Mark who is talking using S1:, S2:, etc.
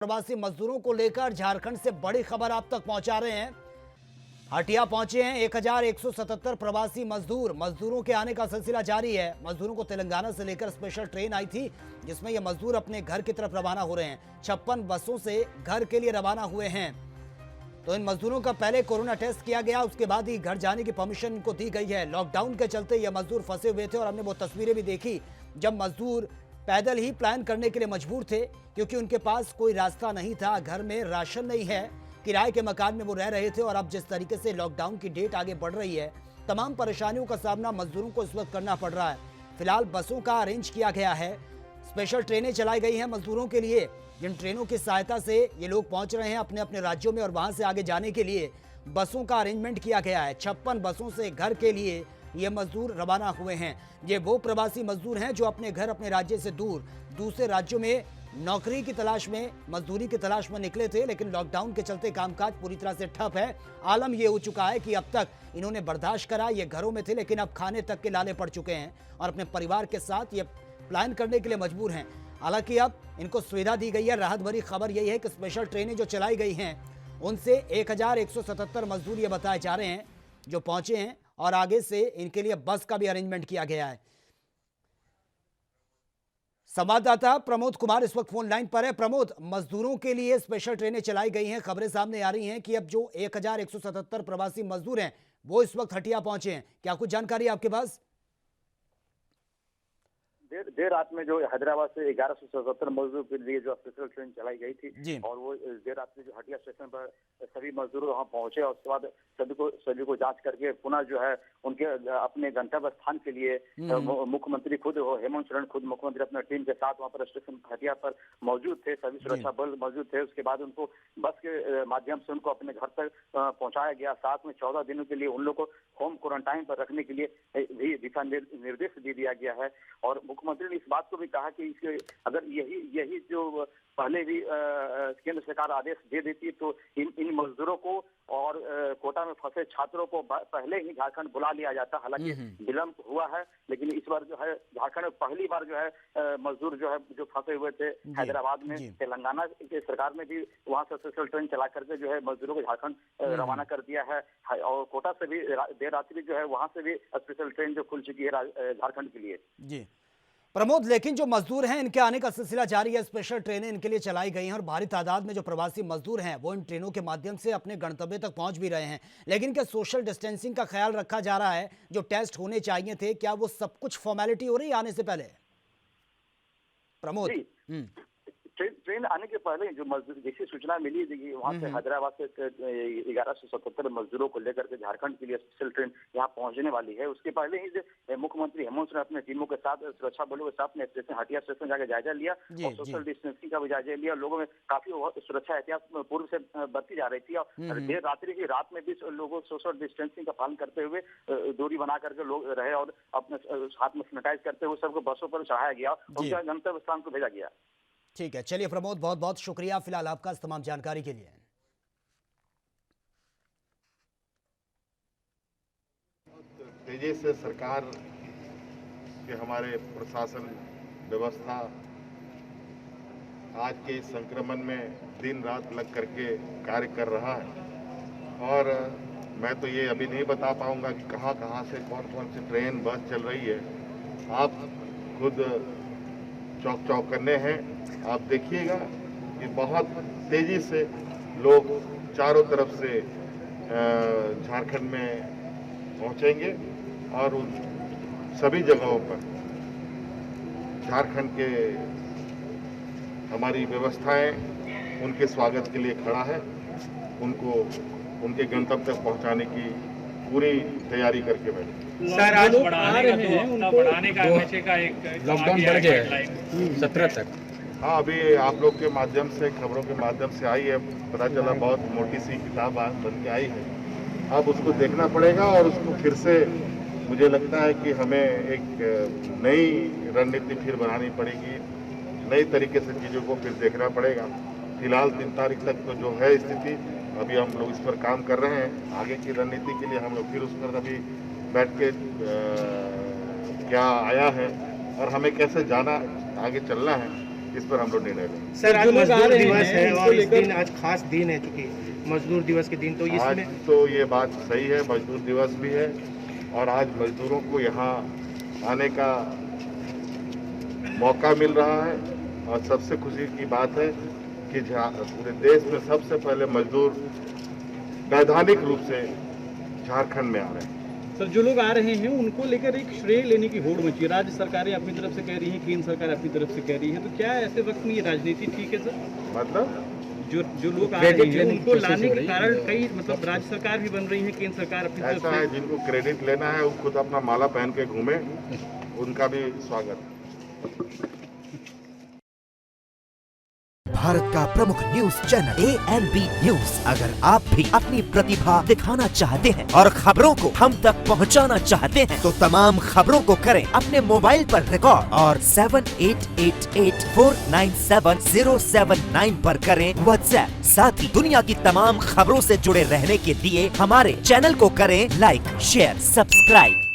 S1: प्रवासी मजदूरों को लेकर झारखंड से बड़ी खबर आप तक पहुंचा रहे हैं। हटिया पहुंचे हैं 1177 प्रवासी मजदूरों के आने का सिलसिला जारी है। मजदूरों को तेलंगाना से लेकर स्पेशल ट्रेन आई थी, जिसमें ये मजदूर अपने घर की तरफ रवाना हो रहे हैं। 56 बसों से घर के लिए रवाना हुए हैं। तो इन मजदूरों का पहले कोरोना टेस्ट किया गया, उसके बाद ही घर जाने की परमिशन इनको दी गई है। लॉकडाउन के चलते ये मजदूर फंसे हुए थे और हमने वो तस्वीरें भी देखी जब मजदूर पैदल ही प्लान करने के लिए मजबूर थे, क्योंकि उनके पास कोई रास्ता नहीं था, घर में राशन नहीं है, किराए के मकान में वो रह रहे थे। और अब जिस तरीके से लॉकडाउन की डेट आगे बढ़ रही है, तमाम परेशानियों का सामना मजदूरों को इस वक्त करना पड़ रहा है। फिलहाल बसों का अरेंज किया गया है, स्पेशल ट्रेनें चलाई गई हैं मजदूरों के लिए, जिन ट्रेनों की सहायता से ये लोग पहुंच रहे हैं अपने अपने राज्यों में और वहां से आगे जाने के लिए बसों का अरेंजमेंट किया गया है। 56 बसों से घर के लिए ये मजदूर रवाना हुए हैं। ये वो प्रवासी मजदूर हैं जो अपने घर, अपने राज्य से दूर दूसरे राज्यों में नौकरी की तलाश में, मजदूरी की तलाश में निकले थे, लेकिन लॉकडाउन के चलते कामकाज पूरी तरह से ठप है। आलम ये हो चुका है कि अब तक इन्होंने बर्दाश्त करा, ये घरों में थे, लेकिन अब खाने तक के लाले पड़ चुके हैं और अपने परिवार के साथ ये प्लान करने के लिए मजबूर हैं। हालांकि अब इनको सुविधा दी गई है। राहत भरी खबर यही है कि स्पेशल ट्रेनें जो चलाई गई हैं, उनसे 1177 मजदूर ये बताए जा रहे हैं जो पहुंचे हैं, और आगे से इनके लिए बस का भी अरेंजमेंट किया गया है। संवाददाता प्रमोद कुमार इस वक्त फोन लाइन पर है। प्रमोद, मजदूरों के लिए स्पेशल ट्रेनें चलाई गई हैं, खबरें सामने आ रही हैं कि अब जो 1177 प्रवासी मजदूर हैं वो इस वक्त हटिया पहुंचे हैं, क्या कुछ जानकारी आपके पास?
S2: देर रात में जो हैदराबाद से 1177 मजदूर के लिए जो स्पेशल ट्रेन चलाई गई थी, और वो देर रात में जो हटिया स्टेशन पर सभी मजदूर वहां पहुंचे और उसके बाद सभी को जांच करके पुनः जो है उनके अपने गंतव्य स्थान के लिए मुख्यमंत्री खुद, हेमंत सोरेन खुद मुख्यमंत्री अपने टीम के साथ वहां पर स्टेशन हटिया पर मौजूद थे। सभी सुरक्षा बल मौजूद थे। उसके बाद उनको बस के माध्यम से उनको अपने घर तक पहुंचाया गया। साथ में 14 दिनों के लिए उन लोग को होम क्वारंटाइन पर रखने के लिए भी दिशा निर्देश दे दिया गया है। और मुख्यमंत्री ने इस बात को भी कहा कि इसके अगर यही जो पहले भी केंद्र सरकार आदेश दे देती तो इन मजदूरों को और कोटा में फंसे छात्रों को पहले ही झारखंड बुला लिया जाता। हालांकि विलंब हुआ है, लेकिन इस बार जो है झारखंड में पहली बार जो है मजदूर जो फंसे हुए थे हैदराबाद में, तेलंगाना की सरकार ने भी वहां से स्पेशल ट्रेन चला करके जो है मजदूरों को झारखंड रवाना कर दिया है। और कोटा से भी देर रात्रि जो है वहां से भी स्पेशल ट्रेन जो खुल चुकी है झारखंड के लिए।
S1: जी प्रमोद, लेकिन जो मजदूर हैं इनके आने का सिलसिला जारी है। स्पेशल ट्रेनें इनके लिए चलाई गई हैं और भारी तादाद में जो प्रवासी मजदूर हैं वो इन ट्रेनों के माध्यम से अपने गंतव्य तक पहुंच भी रहे हैं। लेकिन क्या सोशल डिस्टेंसिंग का ख्याल रखा जा रहा है? जो टेस्ट होने चाहिए थे, क्या वो सब कुछ फॉर्मेलिटी हो रही है आने से पहले? प्रमोद,
S2: ट्रेन आने के पहले जो मजदूर, जैसी सूचना मिली थी वहां से हैदराबाद से 1177 मजदूरों को लेकर के झारखंड के लिए स्पेशल ट्रेन यहाँ पहुंचने वाली है, उसके पहले ही मुख्यमंत्री हेमंत सोरेन अपने टीमों के साथ, सुरक्षा बलों के साथ में स्टेशन हटिया स्टेशन जाकर जायजा लिया और सोशल डिस्टेंसिंग का भी जायजा लिया। लोगों में काफी सुरक्षा एहतियात पूर्व से बरती जा रही थी और देर रात्रि की रात में भी लोगों सोशल डिस्टेंसिंग का पालन करते हुए दूरी बना करके लोग रहे और अपने हाथ में सैनिटाइज करते हुए सबको बसों पर चढ़ाया गया, उनके गंतव्य स्थान को भेजा गया।
S1: ठीक है, चलिए प्रमोद, बहुत बहुत शुक्रिया फिलहाल आपका इस तमाम जानकारी के लिए।
S3: तेजी से सरकार के हमारे प्रशासन व्यवस्था आज के इस संक्रमण में दिन रात लग करके कार्य कर रहा है। और मैं तो ये अभी नहीं बता पाऊंगा कि कहाँ से कौन कौन सी ट्रेन बस चल रही है। आप खुद चौक करने हैं, आप देखिएगा कि बहुत तेजी से लोग चारों तरफ से झारखंड में पहुंचेंगे और उन सभी जगहों पर झारखंड के हमारी व्यवस्थाएं उनके स्वागत के लिए खड़ा है। उनको उनके गंतव्य तक पहुंचाने की पूरी तैयारी करके बैठे।
S4: सर, आज बढ़ाने का नशे का एक लॉकडाउन बढ़ गया है 17 तक।
S3: हाँ, अभी आप लोग के माध्यम से, खबरों के माध्यम से आई है, पता चला बहुत मोटी सी किताब बन के आई है। अब उसको देखना पड़ेगा और उसको फिर से मुझे लगता है कि हमें एक नई रणनीति फिर बनानी पड़ेगी, नई तरीके से चीज़ों को फिर देखना पड़ेगा। फिलहाल 3 तारीख तक तो जो है स्थिति, अभी हम लोग इस पर काम कर रहे हैं। आगे की रणनीति के लिए हम लोग फिर उस पर अभी बैठ के क्या आया है और हमें कैसे जाना, आगे चलना है, इस पर हम लोग निर्णय लेंगे।
S5: सर आज मजदूर दिवस है और इस दिन आज खास दिन है, चूंकि मजदूर दिवस के दिन, तो
S3: आज
S5: इसमें
S3: तो ये बात सही है, मजदूर दिवस भी है और आज मजदूरों को यहाँ आने का मौका मिल रहा है और सबसे खुशी की बात है कि पूरे देश में सबसे पहले मजदूर वैधानिक रूप से झारखंड में आ रहे हैं।
S6: सर जो लोग आ रहे हैं उनको लेकर एक श्रेय लेने की होड़ मची है, राज्य सरकारें अपनी तरफ से कह रही हैं, केंद्र सरकार अपनी तरफ से कह रही है, तो क्या ऐसे वक्त में ये राजनीति ठीक है सर?
S3: मतलब
S6: जो लोग आ रहे हैं उनको लाने के कारण कई मतलब राज्य सरकार भी बन रही है, केंद्र सरकार अपनी तरफ
S3: ऐसा है, जिनको क्रेडिट लेना है वो खुद अपना माला पहन के घूमे, उनका भी स्वागत है।
S7: भारत का प्रमुख न्यूज चैनल ANB न्यूज। अगर आप भी अपनी प्रतिभा दिखाना चाहते हैं और खबरों को हम तक पहुंचाना चाहते हैं, तो तमाम खबरों को करें अपने मोबाइल पर रिकॉर्ड और 7888497079 पर करें व्हाट्सएप। साथ ही दुनिया की तमाम खबरों से जुड़े रहने के लिए हमारे चैनल को करें लाइक, शेयर, सब्सक्राइब।